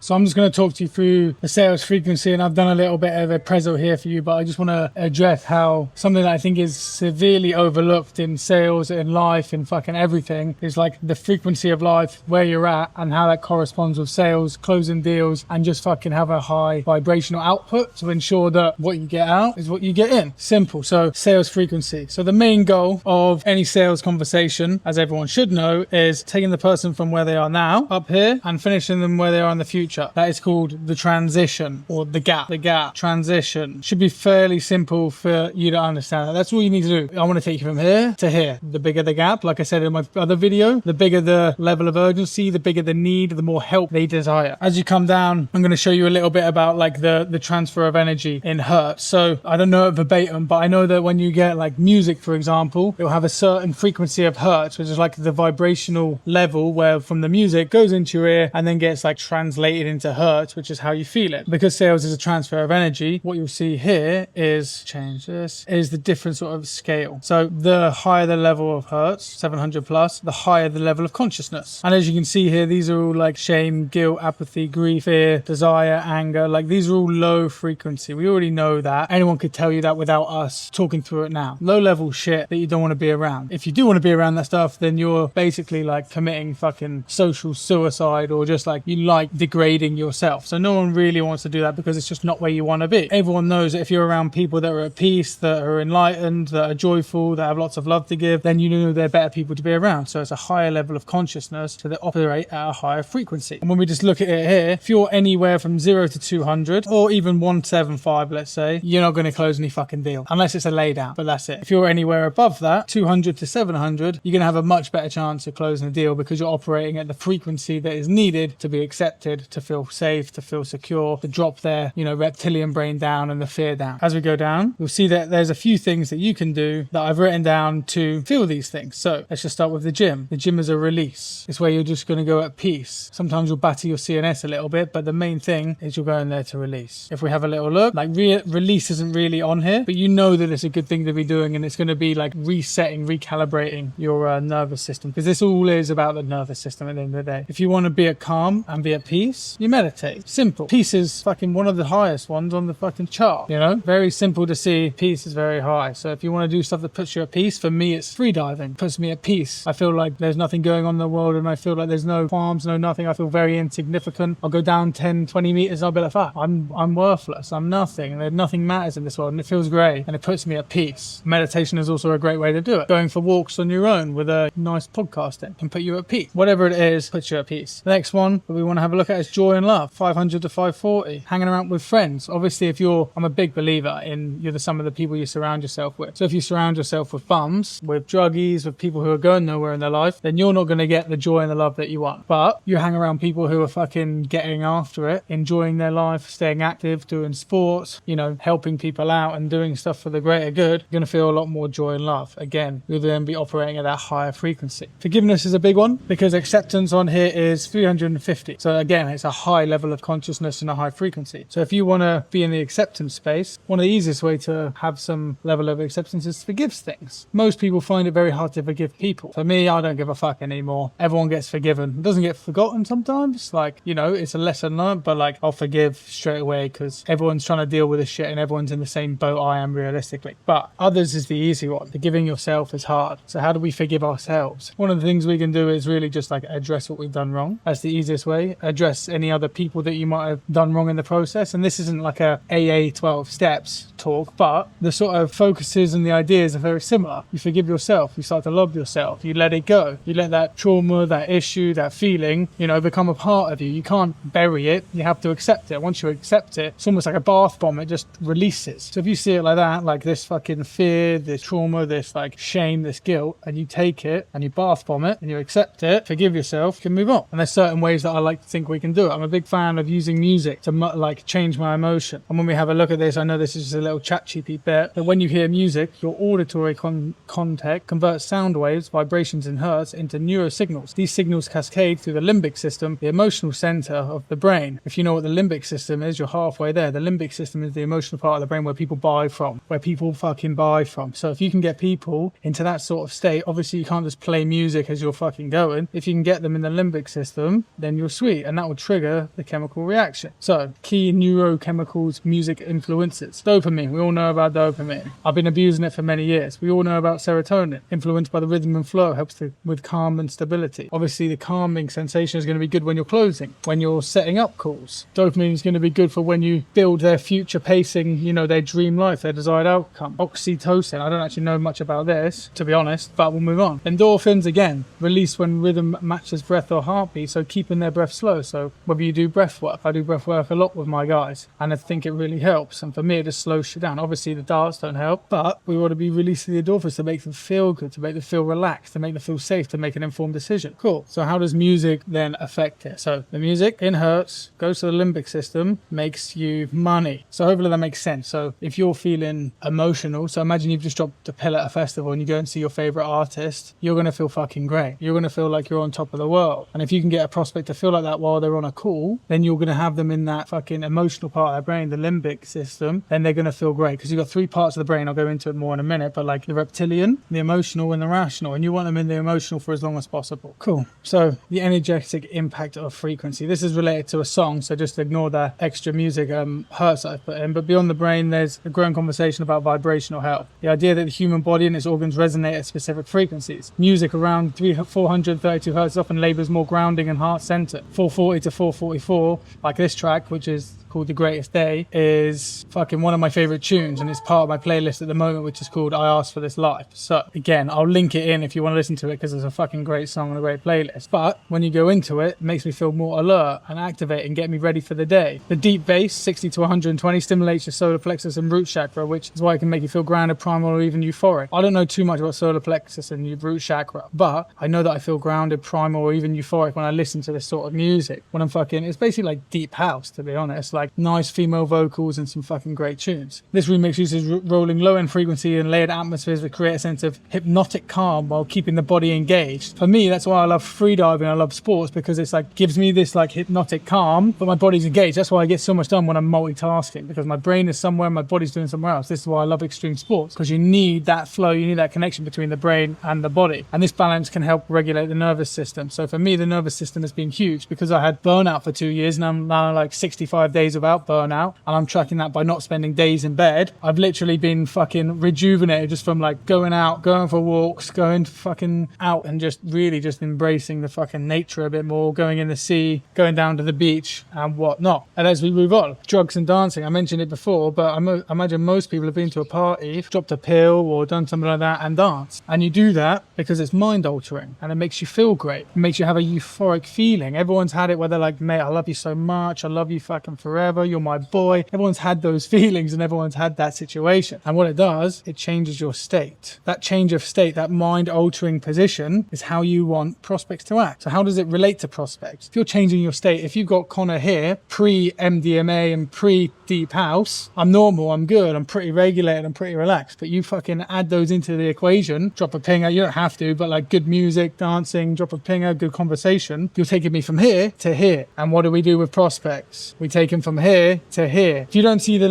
So I'm just going to talk to you through the sales frequency, and I've done a little bit of a prezzo here for you, but I just want to address how something that I think is severely overlooked in sales, in life, in fucking everything is like the frequency of life, where you're at, and how that corresponds with sales, closing deals, and just fucking have a high vibrational output to ensure that what you get out is what you get in. Simple. So sales frequency. So the main goal of any sales conversation, as everyone should know, is taking the person from where they are now up here and finishing them where they are in the future. That is called the transition, or the gap. The gap transition should be fairly simple for you to understand. That's all you need to do. I want to take you from here to here. The bigger the gap, like I said in my other video, the bigger the level of urgency, the bigger the need, the more help they desire. As you come down, I'm going to show you a little bit about like the transfer of energy in hertz. So I don't know it verbatim, but I know that when you get like music, for example, it'll have a certain frequency of hertz, which is like the vibrational level where from the music goes into your ear and then gets like translated into hertz, which is how you feel it. Because sales is a transfer of energy, what you'll see here is, change this, is the different sort of scale. So the higher the level of hertz, 700 plus, the higher the level of consciousness. And as you can see here, these are all like shame, guilt, apathy, grief, fear, desire, anger. Like these are all low frequency. We already know that. Anyone could tell you that without us talking through it now. Low level shit that you don't want to be around. If you do want to be around that stuff, then you're basically like committing fucking social suicide, or just like you like degrading yourself. So no one really wants to do that because it's just not where you want to be. Everyone knows that if you're around people that are at peace, that are enlightened, that are joyful, that have lots of love to give, then you know they're better people to be around. So it's a higher level of consciousness, so they operate at a higher frequency. And when we just look at it here, if you're anywhere from 0 to 200 or even 175, let's say, you're not going to close any fucking deal unless it's a lay down, but that's it. If you're anywhere above that, 200 to 700, you're going to have a much better chance of closing a deal because you're operating at the frequency that is needed to be accepted, to feel safe, to feel secure, to drop their, reptilian brain down and the fear down. As we go down, you'll see that there's a few things that you can do that I've written down to feel these things. So let's just start with the gym. The gym is a release. It's where you're just going to go at peace. Sometimes you'll batter your CNS a little bit, but the main thing is you're going there to release. If we have a little look, like release isn't really on here, but you know that it's a good thing to be doing, and it's going to be like resetting, recalibrating your nervous system, because this all is about the nervous system at the end of the day. If you want to be at calm and be at peace, you meditate. Simple. Peace is fucking one of the highest ones on the fucking chart, very simple to see. Peace is very high. So if you want to do stuff that puts you at peace, for me it's free diving. It puts me at peace. I feel like there's nothing going on in the world, and I feel like there's no qualms, no nothing. I feel very insignificant. I'll go down 10, 20 meters, I'll be like, fuck, I'm worthless, I'm nothing, and nothing matters in this world, and it feels great, and it puts me at peace. Meditation is also a great way to do it. Going for walks on your own with a nice podcast in can put you at peace. Whatever it is, puts you at peace. The next one that we want to have a look at is joy and love. 500 to 540. Hanging around with friends. Obviously, I'm a big believer in you're the sum of the people you surround yourself with. So if you surround yourself with bums, with druggies, with people who are going nowhere in their life, then you're not going to get the joy and the love that you want. But you hang around people who are fucking getting after it, enjoying their life, staying active, doing sports, helping people out and doing stuff for the greater good, you're going to feel a lot more joy and love. Again, you'll then be operating at that higher frequency. Forgiveness is a big one because acceptance on here is 350. So again, it's a high level of consciousness and a high frequency. So if you want to be in the acceptance space, one of the easiest way to have some level of acceptance is to forgive things. Most people find it very hard to forgive people. For me, I don't give a fuck anymore. Everyone gets forgiven. It doesn't get forgotten sometimes. It's a lesson learned, but I'll forgive straight away because everyone's trying to deal with this shit and everyone's in the same boat I am realistically. But others is the easy one. Forgiving yourself is hard. So how do we forgive ourselves? One of the things we can do is really just address what we've done wrong. That's the easiest way. Address any other people that you might have done wrong in the process. And this isn't like a AA 12 steps talk, but the sort of focuses and the ideas are very similar. You forgive yourself. You start to love yourself. You let it go. You let that trauma, that issue, that feeling, become a part of you. You can't bury it. You have to accept it. Once you accept it, it's almost like a bath bomb. It just releases. So if you see it like that, like this fucking fear, this trauma, this shame, this guilt, and you take it and you bath bomb it and you accept it, forgive yourself, you can move on. And there's certain ways that I like to think we can do it. I'm a big fan of using music to change my emotion. And when we have a look at this, I know this is just a little chat cheapy bit, but when you hear music, your auditory contact converts sound waves, vibrations in hertz into neurosignals. These signals cascade through the limbic system, the emotional center of the brain. If you know what the limbic system is, you're halfway there. The limbic system is the emotional part of the brain where people buy from, where people fucking buy from. So if you can get people into that sort of state, obviously you can't just play music as you're fucking going. If you can get them in the limbic system, then you're sweet, and that will trigger the chemical reaction. So key neurochemicals music influences. Dopamine, we all know about dopamine. I've been abusing it for many years. We all know about serotonin, influenced by the rhythm and flow, helps with calm and stability. Obviously the calming sensation is going to be good when you're closing, when you're setting up calls. Dopamine is going to be good for when you build their future pacing, you know, their dream life, their desired outcome. Oxytocin, I don't actually know much about this, to be honest, but we'll move on. Endorphins, again, released when rhythm matches breath or heartbeat, so keeping their breath slow. So whether you do breath work, I do breath work a lot with my guys, and I think it really helps. And for me, it just slows shit down. Obviously the darts don't help, but we want to be releasing the endorphins to make them feel good, to make them feel relaxed, to make them feel safe, to make an informed decision. Cool. So how does music then affect it? So the music in hertz goes to the limbic system, makes you money. So hopefully that makes sense. So if you're feeling emotional, so imagine you've just dropped a pill at a festival and you go and see your favorite artist, you're going to feel fucking great. You're going to feel like you're on top of the world. And if you can get a prospect to feel like that while they're on a call, then you're going to have them in that fucking emotional part of their brain, the limbic system, then they're going to feel great. Because you've got three parts of the brain, I'll go into it more in a minute, but like the reptilian, the emotional and the rational, and you want them in the emotional for as long as possible. Cool. So the energetic impact of frequency. This is related to a song, so just ignore that extra music hertz I've put in. But beyond the brain, there's a growing conversation about vibrational health. The idea that the human body and its organs resonate at specific frequencies. Music around 432 hertz often labors more grounding and heart-centered. 440 to 444, like this track, which is called The Greatest Day, is fucking one of my favorite tunes, and it's part of my playlist at the moment, which is called I Asked for This Life. So again, I'll link it in if you want to listen to it, because it's a fucking great song and a great playlist. But when you go into it, it makes me feel more alert and activate and get me ready for the day. The deep bass, 60 to 120, stimulates your solar plexus and root chakra, which is why it can make you feel grounded, primal, or even euphoric. I don't know too much about solar plexus and root chakra, but I know that I feel grounded, primal, or even euphoric when I listen to this sort of music. When I'm fucking, it's basically like deep house, to be honest. Like nice female vocals and some fucking great tunes. This remix uses rolling low-end frequency and layered atmospheres to create a sense of hypnotic calm while keeping the body engaged. For me, that's why I love freediving, I love sports, because it's like gives me this like hypnotic calm, but my body's engaged. That's why I get so much done when I'm multitasking, because my brain is somewhere, my body's doing somewhere else. This is why I love extreme sports, because you need that flow, you need that connection between the brain and the body, and this balance can help regulate the nervous system. So for me, the nervous system has been huge, because I had burnout for 2 years, and I'm now like 65 days without burnout, and I'm tracking that by not spending days in bed. I've literally been fucking rejuvenated just from like going out, going for walks, going fucking out, and just really just embracing the fucking nature a bit more, going in the sea, going down to the beach and whatnot. And as we move on, drugs and dancing, I mentioned it before, but I imagine most people have been to a party, dropped a pill or done something like that and danced. And you do that because it's mind altering and it makes you feel great. It makes you have a euphoric feeling. Everyone's had it where they're like, mate, I love you so much, I love you fucking forever, you're my boy. Everyone's had those feelings and everyone's had that situation. And what it does, it changes your state. That change of state, that mind altering position is how you want prospects to act. So how does it relate to prospects? If you're changing your state, if you've got Connor here, pre-MDMA and pre-deep house, I'm normal, I'm good, I'm pretty regulated, I'm pretty relaxed. But you fucking add those into the equation, drop a pinger, you don't have to, but like good music, dancing, drop a pinger, good conversation, you're taking me from here to here. And what do we do with prospects? We take them from here to here. If you don't see the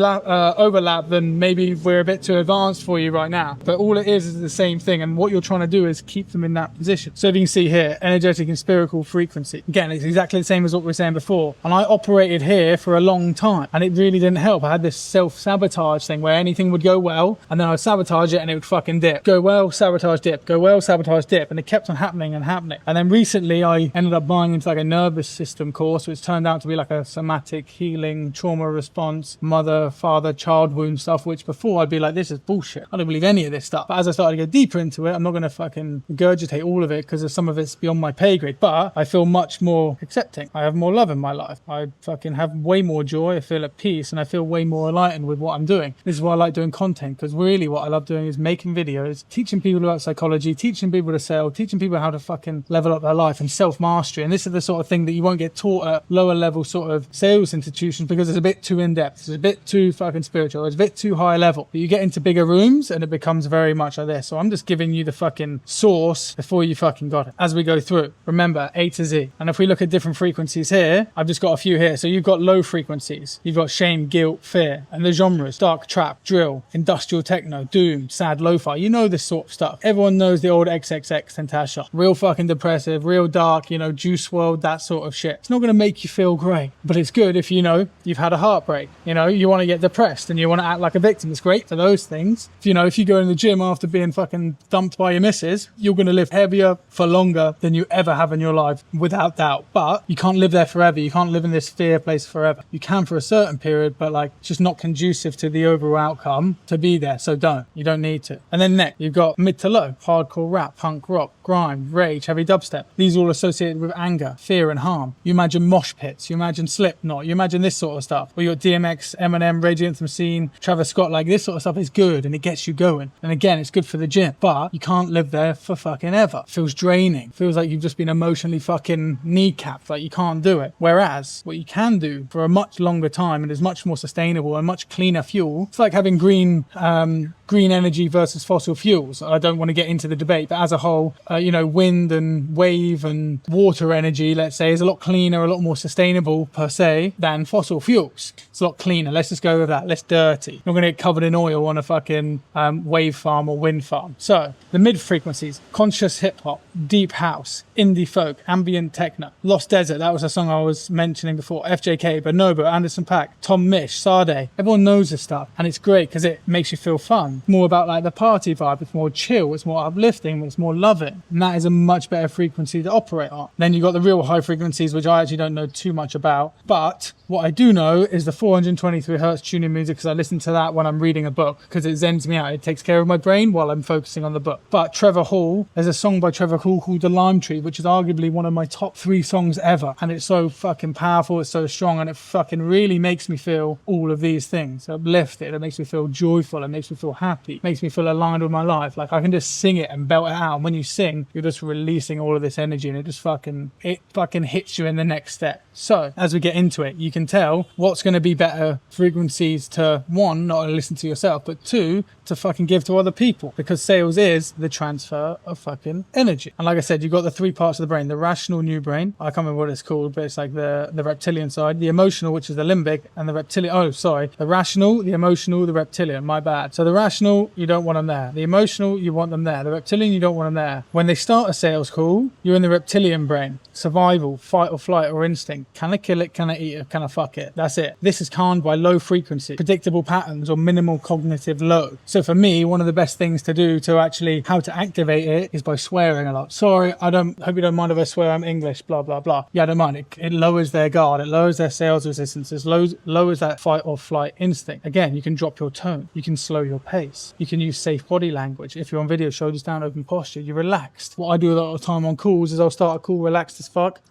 overlap, then maybe we're a bit too advanced for you right now. But all it is the same thing. And what you're trying to do is keep them in that position. So if you can see here, energetic and spherical frequency. Again, it's exactly the same as what we were saying before. And I operated here for a long time and it really didn't help. I had this self-sabotage thing where anything would go well and then I'd sabotage it and it would fucking dip. Go well, sabotage, dip. Go well, sabotage, dip. And it kept on happening and happening. And then recently I ended up buying into like a nervous system course, which turned out to be like a somatic healing, trauma response, mother, father, child wound stuff, which before I'd be like, this is bullshit. I don't believe any of this stuff. But as I started to go deeper into it, I'm not going to fucking regurgitate all of it because some of it's beyond my pay grade, but I feel much more accepting. I have more love in my life. I fucking have way more joy. I feel at peace and I feel way more enlightened with what I'm doing. This is why I like doing content, because really what I love doing is making videos, teaching people about psychology, teaching people to sell, teaching people how to fucking level up their life and self-mastery. And this is the sort of thing that you won't get taught at lower level sort of sales institutions because it's a bit too in-depth. It's a bit too fucking spiritual. It's a bit too high level. But you get into bigger rooms and it becomes very much like this. So I'm just giving you the fucking source before you fucking got it as we go through. Remember, A to Z. And if we look at different frequencies here, I've just got a few here. So you've got low frequencies. You've got shame, guilt, fear. And the genres, dark trap, drill, industrial techno, doom, sad, lo-fi. You know this sort of stuff. Everyone knows the old XXX Tentasha. Real fucking depressive, real dark, you know, Juice WRLD, that sort of shit. It's not going to make you feel great, but it's good if you know you've had a heartbreak. You know, you want to get depressed and you want to act like a victim. It's great for those things. If you know, if you go in the gym after being fucking dumped by your missus, you're going to live heavier for longer than you ever have in your life, without doubt. But you can't live there forever. You can't live in this fear place forever. You can for a certain period, but like it's just not conducive to the overall outcome to be there. So you don't need to. And then next, you've got mid to low, hardcore rap, punk rock, grime, rage, heavy dubstep. These are all associated with anger, fear and harm. You imagine mosh pits, you imagine Slipknot, you imagine this sort of stuff. Or you got DMX, Eminem, Rage Against the Machine, Travis Scott. Like this sort of stuff is good and it gets you going. And again, it's good for the gym, but you can't live there for fucking ever. It feels draining. It feels like you've just been emotionally fucking kneecapped. Like you can't do it. Whereas what you can do for a much longer time and is much more sustainable and much cleaner fuel, it's like having green energy versus fossil fuels. I don't want to get into the debate, but as a whole, wind and wave and water energy, let's say, is a lot cleaner, a lot more sustainable per se than fossil fuels. It's a lot cleaner. Let's just go with that. Less dirty. You're not going to get covered in oil on a fucking wave farm or wind farm. So the mid frequencies: conscious hip hop, deep house, indie folk, ambient techno, Lost Desert. That was a song I was mentioning before. FJK, Bonobo, Anderson .Paak, Tom Misch, Sade. Everyone knows this stuff, and it's great because it makes you feel fun. More about like the party vibe. It's more chill. It's more uplifting. It's more loving, and that is a much better frequency to operate on. Then you got the real high frequencies, which I actually don't know too much about, but what I do know is the 423 hertz tuning music, because I listen to that when I'm reading a book because it zens me out. It takes care of my brain while I'm focusing on the book. But Trevor Hall, there's a song by Trevor Hall called The Lime Tree, which is arguably one of my top 3 songs ever, and it's so fucking powerful, it's so strong, and it fucking really makes me feel all of these things. Uplifted, it makes me feel joyful, it makes me feel happy, it makes me feel aligned with my life. Like I can just sing it and belt it out, and when you sing, you're just releasing all of this energy, and it fucking hits you in the next step. So as we get into it, you can tell what's going to be better frequencies to, 1, not only listen to yourself, but 2, to fucking give to other people, because sales is the transfer of fucking energy. And like I said, you've got the 3 parts of the brain: the rational new brain, I can't remember what it's called, but it's like the reptilian side, the emotional, which is the limbic, and the reptilian, the rational, the emotional, the reptilian, my bad. So the rational, you don't want them there. The emotional, you want them there. The reptilian, you don't want them there. When they start a sales call, you're in the reptilian brain. Survival, fight or flight or instinct. Can I kill it? Can I eat it? Can I fuck it? That's it. This is calmed by low frequency, predictable patterns, or minimal cognitive load. So for me, one of the best things to do to actually how to activate it is by swearing a lot. Sorry, hope you don't mind if I swear, I'm English, blah, blah, blah. Yeah, I don't mind. It lowers their guard. It lowers their sales resistance. It lowers that fight or flight instinct. Again, you can drop your tone. You can slow your pace. You can use safe body language. If you're on video, shoulders down, open posture, you're relaxed. What I do a lot of the time on calls is I'll start a call relaxed as fuck,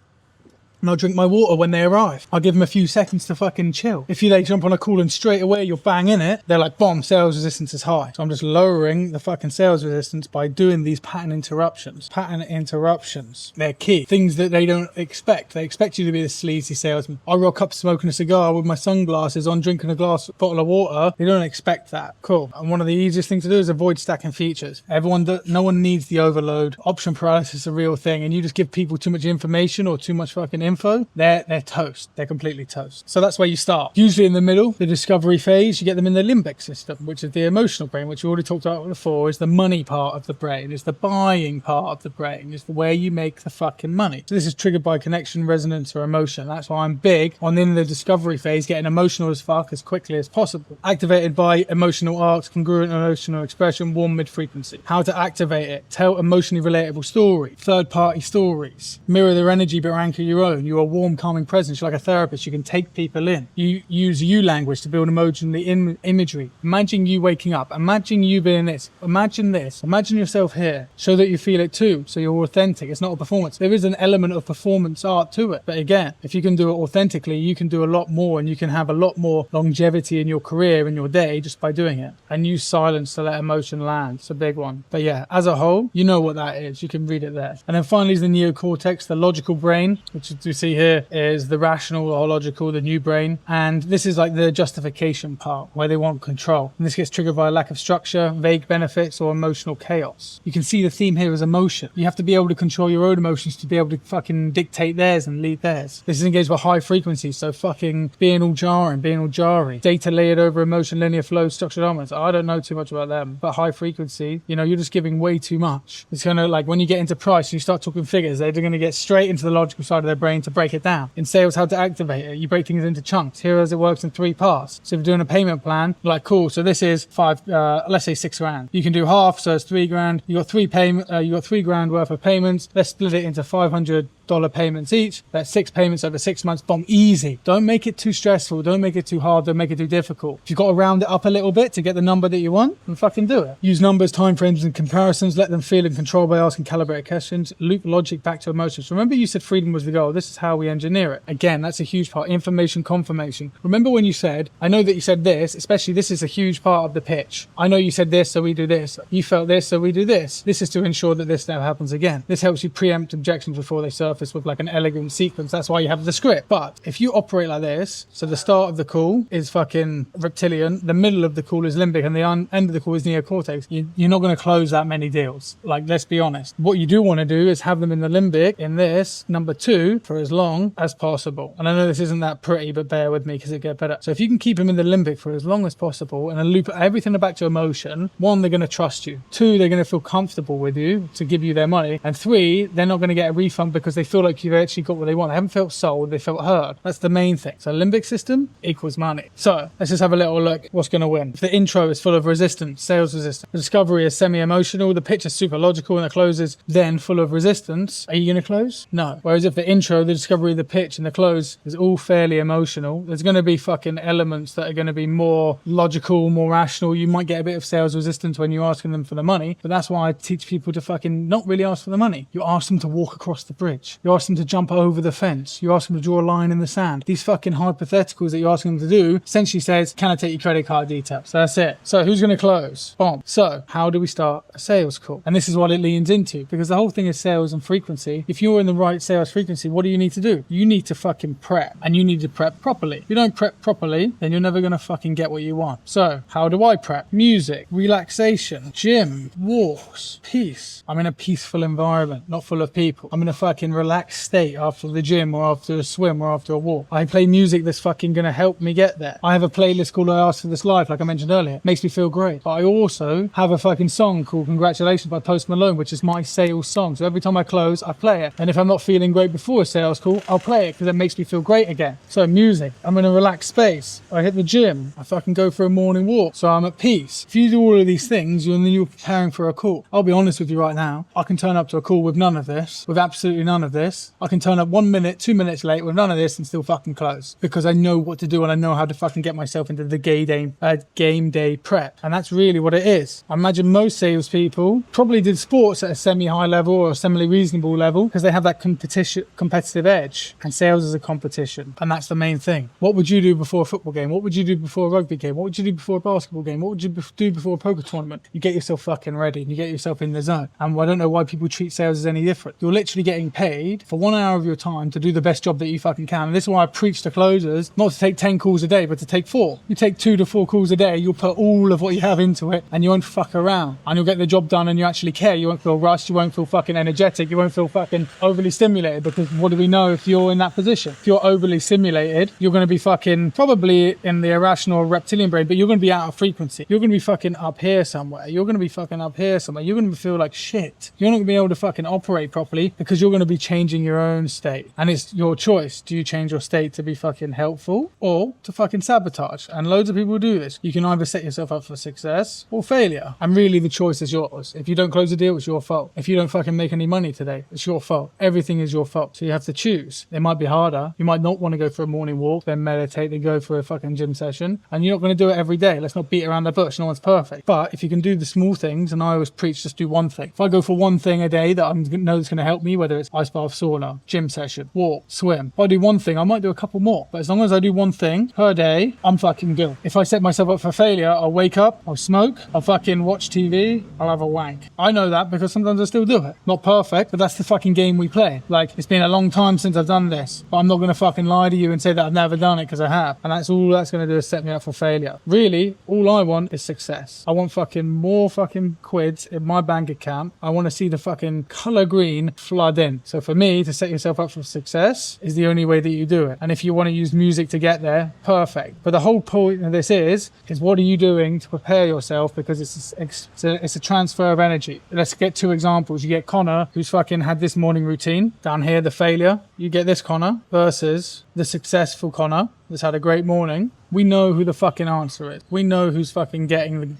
and I'll drink my water when they arrive. I'll give them a few seconds to fucking chill. If they jump on a call and straight away you're banging it, they're like, bomb, sales resistance is high. So I'm just lowering the fucking sales resistance by doing these pattern interruptions. Pattern interruptions, they're key. Things that they don't expect. They expect you to be the sleazy salesman. I rock up smoking a cigar with my sunglasses on, drinking a bottle of water. They don't expect that. Cool. And one of the easiest things to do is avoid stacking features. No one needs the overload. Option paralysis is a real thing, and you just give people too much information or too much fucking info, they're toast. They're completely toast. So that's where you start. Usually in the middle, the discovery phase, you get them in the limbic system, which is the emotional brain, which we already talked about before, is the money part of the brain, is the buying part of the brain, is where you make the fucking money. So this is triggered by connection, resonance, or emotion. That's why I'm big on, in the discovery phase, getting emotional as fuck as quickly as possible. Activated by emotional arcs, congruent emotional expression, warm mid-frequency. How to activate it: tell emotionally relatable story, third-party stories, mirror their energy but anchor your own. You're a warm, calming presence. You're like a therapist. You can take people in. You use you language to build emotionally imagery. Imagine you waking up. Imagine you being this. Imagine this. Imagine yourself here. Show that you feel it too, so you're authentic. It's not a performance. There is an element of performance art to it. But again, if you can do it authentically, you can do a lot more, and you can have a lot more longevity in your career, in your day, just by doing it. And use silence to let emotion land. It's a big one. But yeah, as a whole, you know what that is. You can read it there. And then finally is the neocortex, the logical brain, which you see here is the rational or logical, the new brain. And this is like the justification part, where they want control. And this gets triggered by a lack of structure, vague benefits, or emotional chaos. You can see the theme here is emotion. You have to be able to control your own emotions to be able to fucking dictate theirs and lead theirs. This is engaged with high frequencies, so fucking being all jarring, being all jarry. Data layered over emotion, linear flow, structured elements. I don't know too much about them, but high frequency, you're just giving way too much. It's kind of like when you get into price and you start talking figures, they're going to get straight into the logical side of their brain brain to break it down. In sales, how to activate it. You break things into chunks. Here as it works in 3 parts. So if you're doing a payment plan, you're like, cool, so this is let's say 6 grand. You can do half, so it's 3 grand. You got 3 grand worth of payments. Let's split it into $500 payments each. That's 6 payments over 6 months. Boom, easy. Don't make it too stressful. Don't make it too hard. Don't make it too difficult. If you've got to round it up a little bit to get the number that you want, then fucking do it. Use numbers, timeframes, and comparisons. Let them feel in control by asking calibrated questions. Loop logic back to emotions. Remember you said freedom was the goal. This is how we engineer it. Again, that's a huge part. Information confirmation. Remember when you said, I know that you said this, especially this is a huge part of the pitch. I know you said this, so we do this. You felt this, so we do this. This is to ensure that this never happens again. This helps you preempt objections before they surface with like an elegant sequence. That's why you have the script. But if you operate like this, so the start of the call is fucking reptilian, the middle of the call is limbic, and the end of the call is neocortex, you're not going to close that many deals. Like, let's be honest. What you do want to do is have them in the limbic, in this, number 2, for as long as possible. And I know this isn't that pretty, but bear with me because it gets better. So if you can keep them in the limbic for as long as possible and then loop everything back to emotion, 1, they're going to trust you. 2, they're going to feel comfortable with you to give you their money. And 3, they're not going to get a refund because they feel like you've actually got what they want. They haven't felt sold, they felt heard. That's the main thing. So limbic system equals money. So let's just have a little look what's going to win. If the intro is full of resistance, sales resistance, the discovery is semi-emotional, the pitch is super logical, and the close is then full of resistance, are you going to close? No. Whereas if the intro, the discovery, the pitch, and the close is all fairly emotional, there's going to be fucking elements that are going to be more logical, more rational. You might get a bit of sales resistance when you're asking them for the money, but that's why I teach people to fucking not really ask for the money. You ask them to walk across the bridge. You ask them to jump over the fence. You ask them to draw a line in the sand. These fucking hypotheticals that you're asking them to do essentially says, can I take your credit card details? So that's it. So who's going to close? Boom. So how do we start a sales call? And this is what it leans into, because the whole thing is sales and frequency. If you're in the right sales frequency, what do you need to do? You need to fucking prep, and you need to prep properly. If you don't prep properly, then you're never going to fucking get what you want. So how do I prep? Music, relaxation, gym, walks, peace. I'm in a peaceful environment, not full of people. I'm in a fucking relaxed state after the gym or after a swim or after a walk. I play music that's fucking going to help me get there. I have a playlist called I Asked for This Life, like I mentioned earlier. It makes me feel great. But I also have a fucking song called Congratulations by Post Malone, which is my sales song. So every time I close, I play it. And if I'm not feeling great before a sales call, I'll play it because it makes me feel great again. So music, I'm in a relaxed space. I hit the gym. I fucking go for a morning walk. So I'm at peace. If you do all of these things, and then you're preparing for a call. I'll be honest with you right now. I can turn up to a call with none of this, with absolutely none of this. I can turn up 1 minute, 2 minutes late with none of this and still fucking close because I know what to do and I know how to fucking get myself into the game day prep. And that's really what it is. I imagine most salespeople probably did sports at a semi-high level or a semi-reasonable level because they have that competitive edge, and sales is a competition, and that's the main thing. What would you do before a football game? What would you do before a rugby game? What would you do before a basketball game? What would you do before a poker tournament? You get yourself fucking ready and you get yourself in the zone. And I don't know why people treat sales as any different. You're literally getting paid for 1 hour of your time to do the best job that you fucking can. And this is why I preach to closers not to take 10 calls a day, but to take 4. You take 2 to 4 calls a day, you'll put all of what you have into it and you won't fuck around. And you'll get the job done and you actually care. You won't feel rushed. You won't feel fucking energetic. You won't feel fucking overly stimulated, because what do we know if you're in that position? If you're overly stimulated, you're going to be fucking probably in the irrational reptilian brain, but you're going to be out of frequency. You're going to be fucking up here somewhere. You're going to be fucking up here somewhere. You're going to feel like shit. You're not going to be able to fucking operate properly because you're going to be changing your own state. And it's your choice. Do you change your state to be fucking helpful or to fucking sabotage? And loads of people do this. You can either set yourself up for success or failure. And really the choice is yours. If you don't close a deal, it's your fault. If you don't fucking make any money today, it's your fault. Everything is your fault. So you have to choose. It might be harder. You might not want to go for a morning walk, then meditate, then go for a fucking gym session. And you're not going to do it every day. Let's not beat around the bush. No one's perfect. But if you can do the small things, and I always preach, just do one thing. If I go for one thing a day that I know is going to help me, whether it's ice bath, sauna, gym session, walk, swim. If I do one thing, I might do a couple more. But as long as I do one thing per day, I'm fucking good. If I set myself up for failure, I'll wake up, I'll smoke, I'll fucking watch TV, I'll have a wank. I know that because sometimes I still do it. Not perfect, but that's the fucking game we play. Like, it's been a long time since I've done this, but I'm not going to fucking lie to you and say that I've never done it, because I have. And that's all that's going to do is set me up for failure. Really, all I want is success. I want fucking more fucking quids in my bank account. I want to see the fucking color green flood in. So for me, to set yourself up for success is the only way that you do it. And if you want to use music to get there, perfect. But the whole point of this is what are you doing to prepare yourself? Because it's a transfer of energy. Let's get 2 examples. You get Connor, who's fucking had this morning routine. Down here, the failure. You get this Connor versus the successful Connor that's had a great morning. We know who the fucking answer is. We know who's fucking getting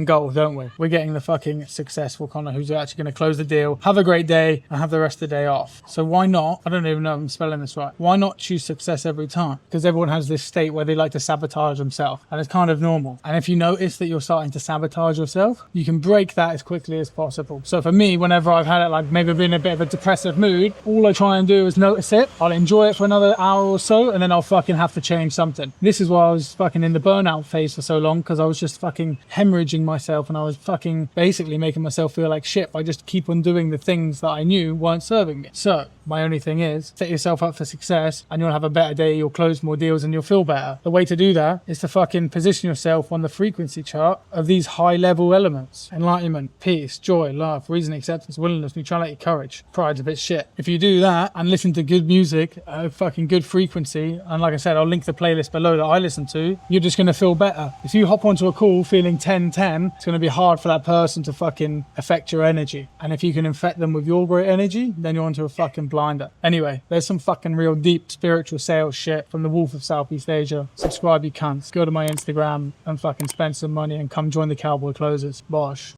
gold, don't we? We're getting the fucking successful Connor who's actually going to close the deal, have a great day, and have the rest of the day off. So why not? I don't even know if I'm spelling this right. Why not choose success every time? Because everyone has this state where they like to sabotage themselves, and it's kind of normal. And if you notice that you're starting to sabotage yourself, you can break that as quickly as possible. So for me, whenever I've had it, like maybe been in a bit of a depressive mood, all I try and do is notice it. I'll enjoy it for another hour or so, and then I'll fucking have to change something. This is why I was fucking in the burnout phase for so long, because I was just fucking hemorrhaging myself, and I was fucking basically making myself feel like shit by just keep on doing the things that I knew weren't serving me. So my only thing is set yourself up for success, and you'll have a better day, you'll close more deals, and you'll feel better. The way to do that is to fucking position yourself on the frequency chart of these high level elements: enlightenment, peace, joy, love, reason, acceptance, willingness, neutrality, courage. Pride's a bit shit. If you do that and listen to good music, fucking good frequency, and like I said, I'll link the playlist below that I listen to, you're just going to feel better. If you hop onto a call feeling 10-10, it's going to be hard for that person to fucking affect your energy. And if you can infect them with your great energy, then you're onto a fucking blinder. Anyway, there's some fucking real deep spiritual sales shit from the Wolf of Southeast Asia. Subscribe, you cunts. Go to my Instagram and fucking spend some money and come join the Cowboy Closers. Bosh.